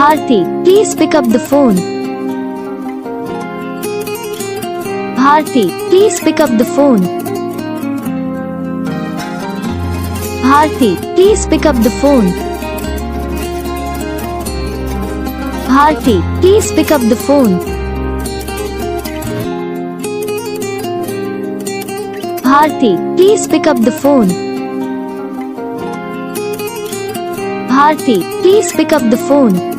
Bharati, please pick up the phone. Bharati, please pick up the phone. Bharati, please pick up the phone. Bharati, please pick up the phone. Bharati, please pick up the phone. Bharati, please pick up the phone.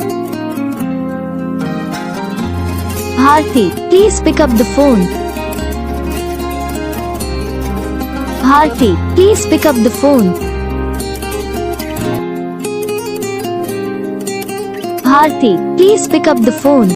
Bharati, please pick up the phone. Bharati, please pick up the phone. Bharati, please pick up the phone.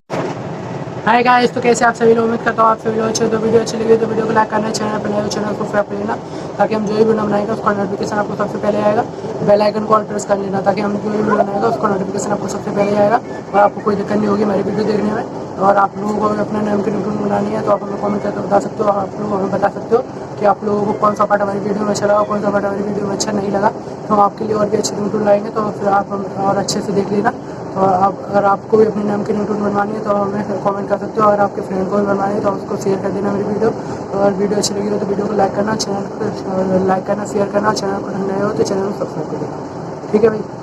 Hi guys, तो कैसे आप सभी लोग? उम्मीद करता हूँ आप सभी लोग अच्छे हो। तो वीडियो अच्छी लगी तो वीडियो को लाइक करना, चैनल पर नए हो चैनल को सब्सक्राइब कर लेना, ताकि हम जो भी वीडियो बनाएंगे उसका नोटिफिकेशन आपको सबसे पहले आएगा। बेल आइकन को ऑल प्रेस कर लेना, ताकि हम जो भी वीडियो बनाएंगे उसका नोटिफिकेशन आपको सबसे पहले आएगा और आपको कोई दिक्कत नहीं होगी हमारी वीडियो देखने में। और आप लोगों को अगर अपना नाम की रिंगटोन बनानी है तो आप हमें कमेंट करके बता सकते हो। आप लोग हमें बता सकते हो कि आप लोगों को कौन सा पार्ट हमारी वीडियो में अच्छा लगा, कौन सा पार्ट हमारी वीडियो में अच्छा नहीं लगा। तो हम आपके लिए और भी अच्छी रिंगटोन लाएंगे, तो फिर आप और अच्छे से देख लेना। तो आप अगर आपको भी अपने नाम की रिंगटोन बनवानी है तो हमें कमेंट कर सकते हो। अगर आपके फ्रेंड को भी बनवानी है तो उसको शेयर कर देना मेरी वीडियो। और वीडियो अच्छी लगी हो तो वीडियो को लाइक करना, चैनल को लाइक करना, शेयर करना, चैनल को नए हो तो चैनल को सब्सक्राइब कर देना। ठीक है भाई।